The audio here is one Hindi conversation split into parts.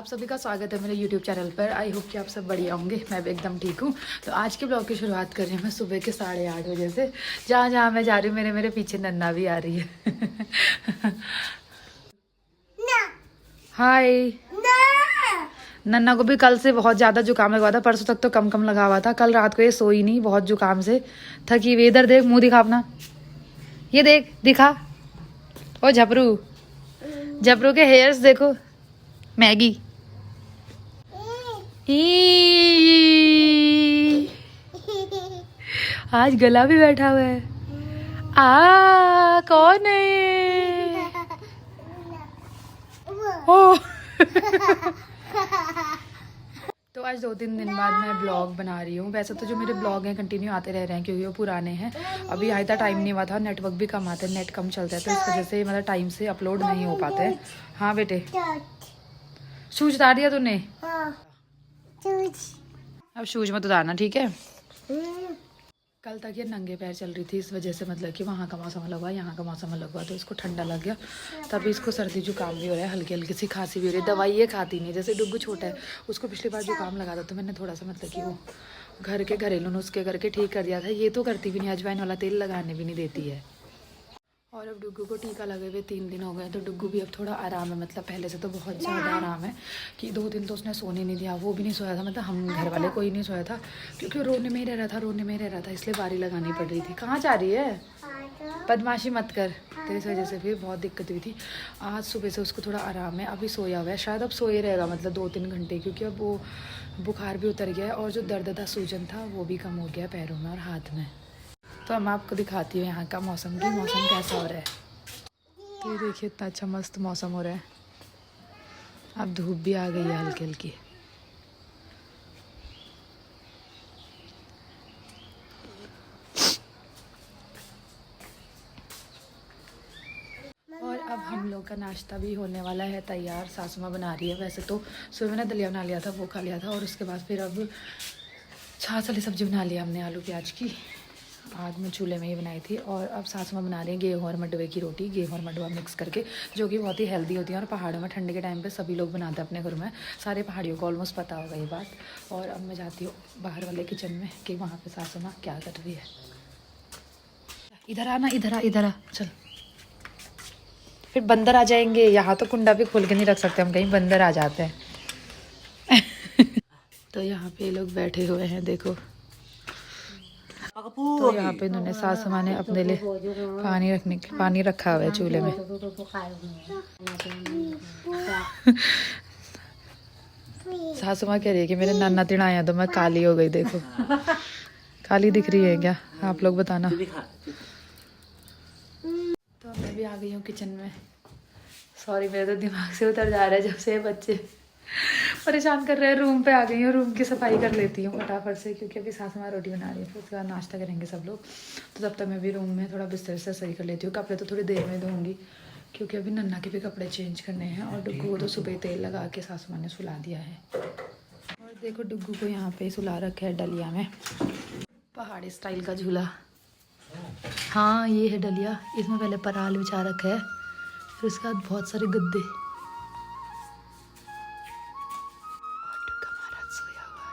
आप सभी का स्वागत है मेरे YouTube चैनल पर। आई होप कि आप सब बढ़िया होंगे। मैं भी एकदम ठीक हूँ। तो आज के ब्लॉग की शुरुआत कर रही हूँ मैं सुबह के 8:30 बजे से। जहाँ जहाँ मैं जा रही हूँ मेरे पीछे नन्ना भी आ रही है। हाय। नन्ना को भी कल से बहुत ज़्यादा जुकाम लगा था। परसों तक तो कम कम लगा हुआ था। कल रात को ये सोई नहीं, बहुत जुकाम से थकी हुई। इधर देख, मुँह दिखा अपना, ये देख, दिखा। ओ झपरू, झपरू के हेयर्स देखो। मैगी आज गला भी बैठा हुआ है। कौन है ये? ओ तो आज 2-3 दिन बाद मैं ब्लॉग बना रही हूँ। वैसे तो जो मेरे ब्लॉग हैं कंटिन्यू आते रह रहे हैं क्योंकि वो पुराने हैं। अभी यहाँ इतना टाइम नहीं हुआ था, नेटवर्क भी कम आता है, नेट कम चलता है, तो इस वजह से मतलब टाइम से अपलोड नहीं हो पाते हैं। हाँ बेटे, शूज उतार दिया तूने? अब शूज मत उतारना, ठीक है? कल तक ये नंगे पैर चल रही थी, इस वजह से मतलब कि वहाँ का मौसम अलग हुआ, यहाँ का मौसम अलग हुआ, तो इसको ठंडा लग गया। तभी इसको सर्दी जुकाम भी हो रहा है, हल्की हल्की सी खांसी भी हो रही है। दवाई ये खाती नहीं। जैसे डुग्गू छोटा है, उसको पिछली बार जुकाम लगा था तो मैंने थोड़ा सा मतलब कि वो घर के घरेलू नुस्खे करके ठीक कर दिया था। ये तो करती भी नहीं, अजवाइन वाला तेल लगाने भी नहीं देती है। और अब डुग्गू को टीका लगे हुए 3 दिन हो गए, तो डुग्गू भी अब थोड़ा आराम है। मतलब पहले से तो बहुत ज़्यादा आराम है कि 2 दिन तो उसने सोने नहीं दिया, वो भी नहीं सोया था। मतलब हम घर वाले कोई नहीं सोया था क्योंकि रोने में ही रह रहा था, रोने में ही रह रहा था, इसलिए बारी लगानी पड़ रही थी। कहाँ जा रही है? बदमाशी मत कर, तो इस वजह से फिर बहुत दिक्कत हुई थी। आज सुबह से उसको थोड़ा आराम है, अभी सोया हुआ है, शायद अब सोए रहेगा मतलब 2-3 घंटे, क्योंकि अब वो बुखार भी उतर गया है और जो दर्द था, सूजन था, वो भी कम हो गया पैरों में और हाथ में। तो मैं आपको दिखाती हूँ यहाँ का मौसम की मौसम कैसा हो रहा है। तो ये देखिए, इतना अच्छा मस्त मौसम हो रहा है। अब धूप भी आ गई है हल्की हल्की। और अब हम लोग का नाश्ता भी होने वाला है तैयार। सासू माँ बना रही है। वैसे तो सुबह मैंने दलिया बना लिया था, वो खा लिया था, और उसके बाद फिर अब छाछ वाली सब्जी बना लिया हमने, आलू प्याज की। आग में चूल्हे में ही बनाई थी। और अब सासू माँ बना रही हैं गेहूँ और मंडुवे की रोटी, गेहूँ और मंडुवा मिक्स करके, जो कि बहुत ही हेल्दी होती है। और पहाड़ों में ठंड के टाइम पे सभी लोग बनाते हैं अपने घर में, सारे पहाड़ियों को ऑलमोस्ट पता होगा ये बात। और अब मैं जाती हूँ बाहर वाले किचन में कि वहाँ पे सासू माँ क्या कर रही है। इधर आना, इधर आ, इधर आ, चल। फिर बंदर आ जाएंगे। यहाँ तो कुंडा भी खोल के नहीं रख सकते हम, कहीं बंदर आ जाते हैं। तो यहाँ पे लोग बैठे हुए हैं, देखो। तो यहाँ पे इन्होंने सासू माँ ने अपने लिए पानी रखा हुआ है चूल्हे में। सासू माँ कह रही है कि मेरे नाना तिड़ाया तो मैं काली हो गई। देखो, काली दिख रही है क्या? आप लोग बताना। तो मैं भी आ गई हूँ किचन में। सॉरी, मेरे तो दिमाग से उतर जा रहा है जब से बच्चे परेशान कर रहे हैं। रूम पे आ गई हूँ, रूम की सफाई कर लेती हूँ फटाफट से, क्योंकि अभी सासू माँ रोटी बना रही है, फिर उसके बाद नाश्ता करेंगे सब लोग। तो तब तक मैं भी रूम में थोड़ा बिस्तर से सही कर लेती हूँ। कपड़े तो थोड़ी देर में धोऊंगी क्योंकि अभी नन्ना के भी कपड़े चेंज करने हैं। और डुग्गू को तो सुबह तेल लगा के सासू माँ ने सुला दिया है। और देखो, डुग्गू को यहाँ पे सुला रखा है डलिया में, पहाड़ी स्टाइल का झूला। हाँ, ये है डलिया। इसमें पहले पराल बिछा रखा है, फिर उसके बाद बहुत सारे गद्दे। और डुग्गा महाराज सोया हुआ है।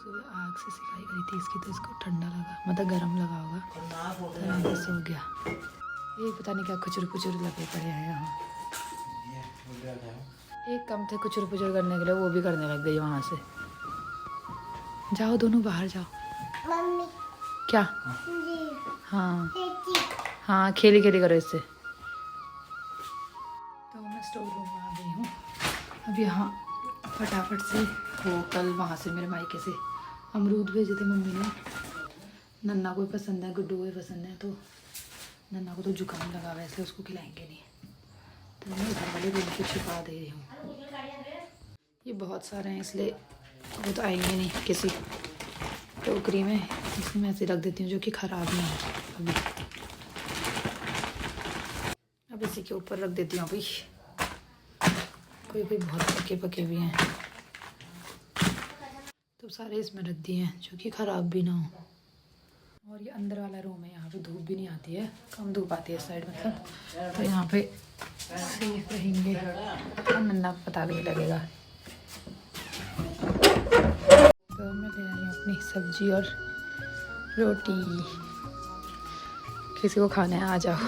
सुबह आग से सिकाई करी थी इसकी, तो इसको ठंडा लगा, मतलब गर्म लगा होगा, तो सो गया। ये पता नहीं क्या खुचुर पुचुर लगे पड़े हैं यहाँ। एक कम थे कुचुर पुचुर करने के लिए, वो भी करने लग गई वहाँ से। जाओ दोनों बाहर जाओ। मम्मी क्या? हाँ हाँ, खेली खेली करो इससे। तो मैं स्टोर रूम में आ गई हूँ। अब यहाँ फटाफट से वो कल वहाँ से मेरे मायके से अमरूद भेजे थे मम्मी ने। नन्ना को पसंद है, गुड्डू को पसंद है, तो नन्ना को तो जुकाम लगा हुआ है, इसलिए उसको खिलाएंगे नहीं, तो मैं घर वाले रूम को छिपा दे रही हूँ। ये बहुत सारे हैं, इसलिए वो तो आएंगे नहीं। किसी टोकरी में इसमें ऐसे रख देती हूँ जो कि ख़राब नहीं हो। अब इसी के ऊपर रख देती हूँ। अभी कोई कोई बहुत पके पके भी हैं, तो सारे इसमें रख दिए हैं जो कि ख़राब भी ना हो। और ये अंदर वाला रूम है, यहाँ पे धूप भी नहीं आती है, कम धूप आती है इस साइड मतलब। तो यहाँ पे सेफ रहेंगे और नन्ना को पता भी नहीं लगेगा। तो मैं ले आई हूँ अपनी सब्जी और रोटी। किसी को खाना है आ जाओ। तो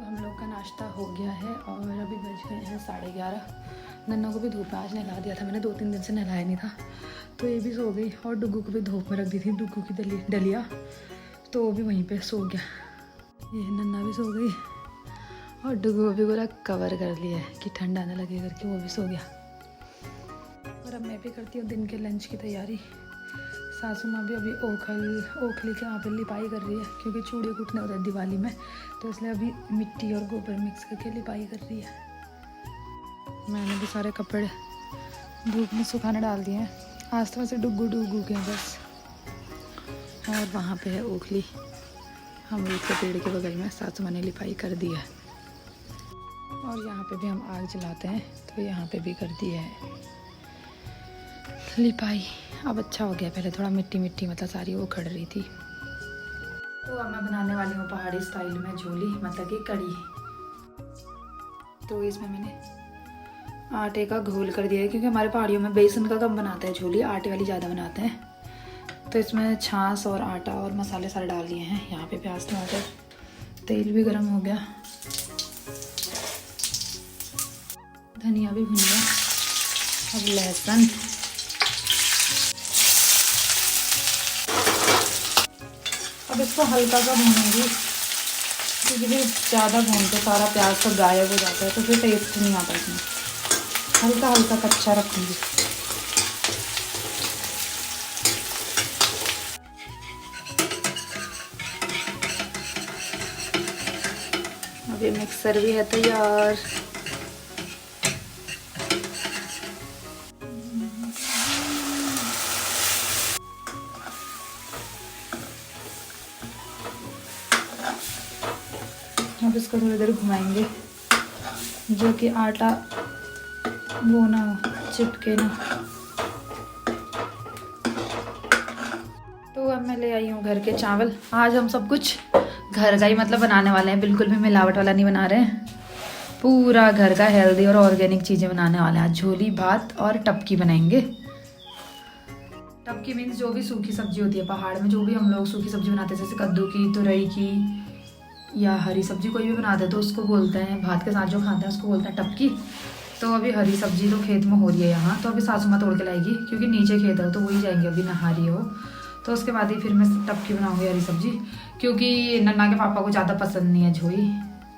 हम लोग का नाश्ता हो गया है और अभी बज गए हैं 11:30। नन्ना को भी धूप में आज नहला दिया था मैंने, 2-3 दिन से नहलाया नहीं था, तो ये भी सो गई। और डुग्गू को भी धूप में रख दी थी, डुग्गू की डलिया, तो वो भी वहीं पे सो गया। ये नन्ना भी सो गई और डुग्गू भी पूरा कवर कर लिया है कि ठंडा ना लगे करके, वो भी सो गया। और अब मैं भी करती हूँ दिन के लंच की तैयारी। सासू माँ भी अभी ओखली के वहाँ पर लिपाई कर रही है, क्योंकि चूड़े कूटने होते हैं दिवाली में, तो इसलिए अभी मिट्टी और गोबर मिक्स करके लिपाई कर रही है। मैंने भी सारे कपड़े धूप में सुखाने डाल दिए हैं। आज तो वैसे डुग्गू के बस। और वहाँ पे है ओखली, अमरूद के पेड़ के बगल में सासू माँ ने लिपाई कर दी है। और यहाँ पे भी हम आग जलाते हैं, तो यहाँ पे भी कर दी है लिपाई। अब अच्छा हो गया, पहले थोड़ा मिट्टी मतलब सारी वो खड़ रही थी। तो अब मैं बनाने वाली हूँ पहाड़ी स्टाइल में झोली, मतलब कि कड़ी। तो इसमें मैंने आटे का घोल कर दिया है, क्योंकि हमारे पहाड़ियों में बेसन का कम बनाते हैं झोली, आटे वाली ज़्यादा बनाते हैं। तो इसमें छाछ और आटा और मसाले सारे डाल दिए हैं। यहाँ पे प्याज टमाटर, तेल भी गर्म हो गया, धनिया भी भुन गया, अब लहसुन, अब इसको हल्का सा भूनूंगी, क्योंकि फिर ज़्यादा भूनते सारा प्याज तो गायब हो जाता है, तो फिर टेस्ट नहीं आता इसमें। हल्का हल्का कच्चा रखूंगी। अभी मिक्सर भी है तैयार। अब इसको थोड़ी देर घुमाएंगे, जो कि आटा वो ना चिपके ना। तो अब मैं ले आई हूँ घर के चावल। आज हम सब कुछ घर का ही मतलब बनाने वाले हैं, बिल्कुल भी मिलावट वाला नहीं बना रहे हैं। पूरा घर का हेल्दी और ऑर्गेनिक चीज़ें बनाने वाले हैं। आज झोली भात और टपकी बनाएंगे। टपकी मीन्स जो भी सूखी सब्जी होती है पहाड़ में, जो भी हम लोग सूखी सब्जी बनाते हैं, जैसे कद्दू की, तुरई की या हरी सब्जी कोई भी बनाते हैं, तो उसको बोलते हैं, भात के साथ जो खाते हैं उसको बोलते हैं टपकी। तो अभी हरी सब्जी तो खेत में हो रही है यहाँ, तो अभी सासू माँ तोड़ के लाएगी, क्योंकि नीचे खेत है तो वही जाएंगे अभी नहा रही हो। तो उसके बाद ही फिर मैं टपकी बनाऊंगी हरी सब्जी, क्योंकि नन्ना के पापा को ज़्यादा पसंद नहीं है झोई,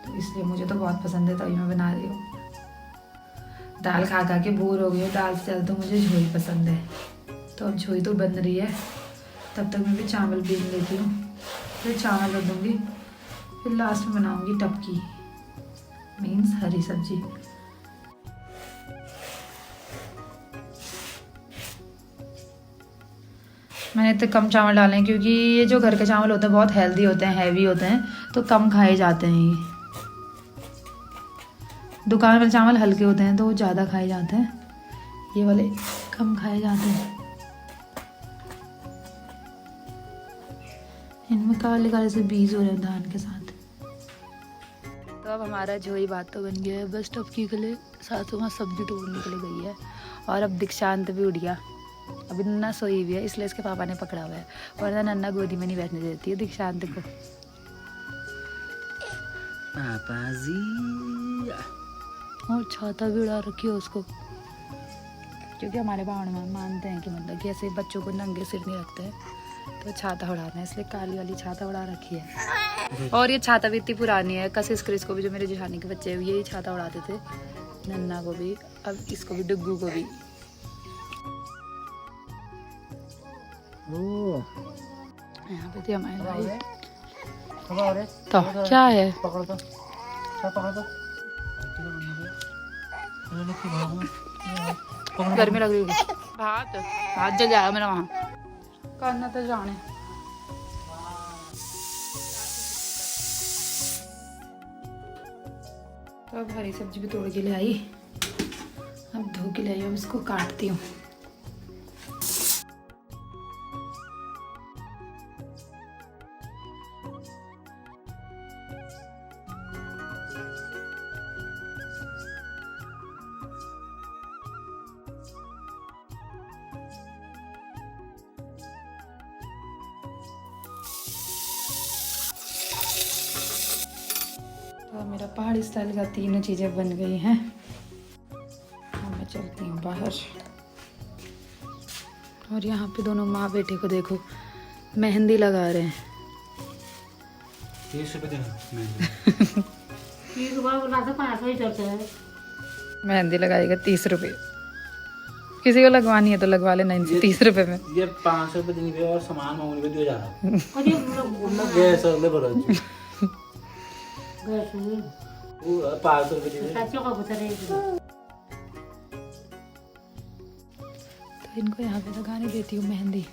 तो इसलिए मुझे तो बहुत पसंद है, तभी मैं बना रही हूँ। दाल खा खा के बोर हो गई हूँ, दाल से ज़्यादा तो मुझे झोई पसंद है। तो अब झोई तो बन रही है, तब तक मैं भी चावल बीन लेती हूँ, फिर चावल रख दूँगी, फिर लास्ट में बनाऊँगी टपकी मीन्स हरी सब्जी। मैंने इतने कम चावल डाले हैं, क्योंकि ये जो घर के चावल होते हैं बहुत हेल्दी होते हैं, हैवी होते हैं, तो कम खाए जाते हैं। ये दुकान में चावल हल्के होते हैं तो वो ज़्यादा खाए जाते हैं, ये वाले कम खाए जाते हैं। इनमें काले काले से बीज हो रहे हैं धान के साथ। तो अब हमारा झोई भात तो बन गया है, बस टपकी के लिए सासू माँ सब्जी तोड़ने के लिए गई है। और अब दीक्षांत भी उठ गया, अभी नन्ना सोई हुई है, इसलिए इसके पापा ने पकड़ा हुआ है, वरना नन्ना गोदी में नहीं बैठने देती है दीक्षांत को। पापा जी। और छाता भी उड़ा रखी है उसको, क्योंकि हमारे पहाड़ में मानते हैं कि मतलब कि ऐसे बच्चों को नंगे सिर नहीं रखते हैं, तो छाता उड़ा रहे हैं, इसलिए काली वाली छाता उड़ा रखी है। और ये छाता भी इतनी पुरानी है, कशिश क्रिस को भी, जो मेरे जेठानी के बच्चे हैं, यही छाता उड़ाते थे, नन्ना को भी, अब इसको भी, डुग्गू को भी। यहाँ पे थी हमारे भाई, तो क्या है, गर्मी लग रही है, हाथ जल जाएगा मेरा वहाँ, करना तो जाने। तो अब हरी सब्जी भी तोड़ के ले आई, अब धो के ले आई, अब इसको काटती हूँ। मेरा पहाड़ी स्टाइल का तीनों चीज़ें बन गई हैं। और मैं चलती हूँ बाहर। और यहाँ पे दोनों माँ बेटे को देखो मेहंदी लगा रहे हैं। 30 रुपए देना मेहंदी लगाएगा 30 रुपये। किसी को लगवानी है तो लगवा लेना इनसे 30 रुपये में। ये 5 रुपए देने पे और सामान मांगने पे दिया जा रहा है। गैस अगले भरो वो 5 रुपए दे। तो इनको यहाँ पे लगाने देती हूँ मेहंदी।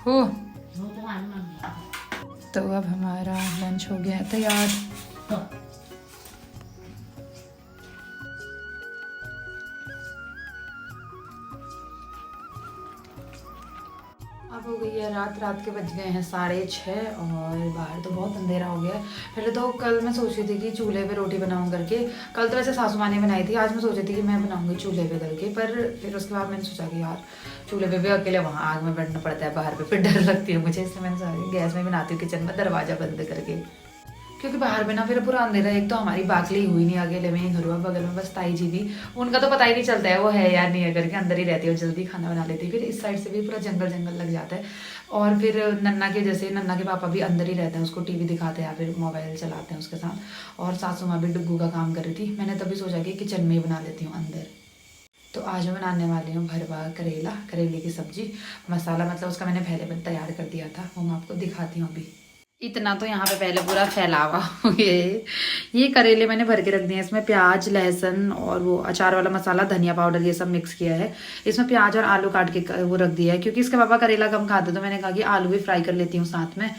हो तो अब हमारा लंच हो गया है तैयार। अब हो गई है रात के बज गए हैं 6:30 और बाहर तो बहुत अंधेरा हो गया है। पहले तो कल मैं सोच रही थी कि चूल्हे पे रोटी बनाऊं करके। कल तो वैसे सासू माँ ने बनाई थी, आज मैं सोच रही थी कि मैं बनाऊंगी चूल्हे पे करके। पर फिर उसके बाद मैंने सोचा कि यार चूल्हे पे भी अकेले वहाँ आग में बैठना पड़ता है, बाहर पे फिर डर लगती है मुझे, इसलिए मैंने सोचा गैस में बनाती हूँ किचन में दरवाजा बंद करके। क्योंकि बाहर में ना फिर पूरा अंधेरा, एक तो हमारी बाकली हुई नहीं अकेले में ही घर हुआ, बगल में बस ताई जी भी, उनका तो पता ही नहीं चलता है वो है या नहीं है करके, अंदर ही रहती है और जल्दी खाना बना लेती है। फिर इस साइड से भी पूरा जंगल जंगल लग जाता है। और फिर नन्ना के जैसे नन्ना के पापा भी अंदर ही रहते हैं, उसको टीवी दिखाते हैं या फिर मोबाइल चलाते हैं उसके साथ। और सासू माँ भी डुग्गू का काम कर रही थी। मैंने तभी सोचा कि किचन में ही बना लेती हूँ अंदर। तो आज मैं बनाने वाली हूँ भरवा करेले की सब्जी। मसाला मतलब उसका मैंने पहले तैयार कर दिया था, वो मैं आपको दिखाती हूँ अभी। इतना तो यहाँ पे पहले पूरा फैलावा ये करेले मैंने भर के रख दिए हैं। इसमें प्याज, लहसुन और वो अचार वाला मसाला, धनिया पाउडर, ये सब मिक्स किया है। इसमें प्याज और आलू काट के वो रख दिया है, क्योंकि इसके पापा करेला कम खाते, तो मैंने कहा कि आलू भी फ्राई कर लेती हूँ साथ में,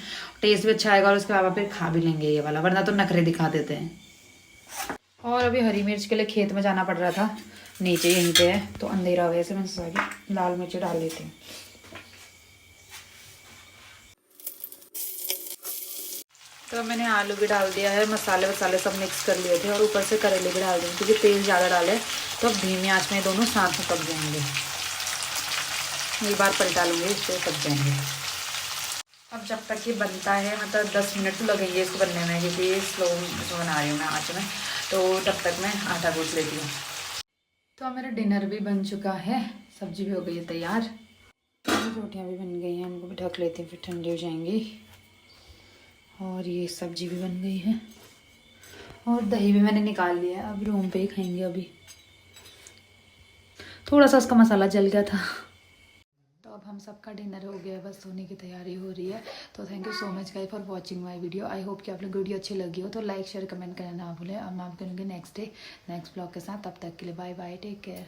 टेस्ट भी अच्छा आएगा और उसके पापा फिर खा भी लेंगे ये वाला, वरना तो नखरे दिखा देते हैं। और अभी हरी मिर्च के लिए खेत में जाना पड़ रहा था, नीचे यहीं पे है तो अंधेरा हो गया, ऐसे मैंने सोचा कि लाल मिर्च डाल लेती हूँ। तो मैंने आलू भी डाल दिया है, मसाले वसाले सब मिक्स कर लिए थे और ऊपर से करेले भी डाल दिए, क्योंकि तेल ज़्यादा डाले तो अब धीमी आंच में दोनों साथ में पक जाएंगे। एक बार पलटा लूँगी, इससे पक जाएंगे। अब जब तक ये बनता है मतलब 10 मिनट तो लगेंगे इसको बनने में, क्योंकि स्लो इसमें बना रही हूँ मैं आँच में, तो तब तक मैं आटा गूँथ लेती हूँ। तो अब मेरा डिनर भी बन चुका है, सब्जी भी हो गई है तैयार, रोटियाँ भी बन गई हैं, इनको भी ढक लेती हूँ फिर ठंडी हो जाएंगी। और ये सब्जी भी बन गई है और दही भी मैंने निकाल लिया है, अब रूम पे ही खाएंगे। अभी थोड़ा सा उसका मसाला जल गया था। तो अब हम सबका डिनर हो गया है, बस सोने की तैयारी हो रही है। तो thank you so much guys for watching my video. I hope कि आप लोग वीडियो अच्छी लगी हो, तो लाइक शेयर कमेंट करना ना भूलें। अब मैं आप करूँगी नेक्स्ट डे नेक्स्ट ब्लॉग के साथ। तब तक के लिए बाय बाय, टेक केयर।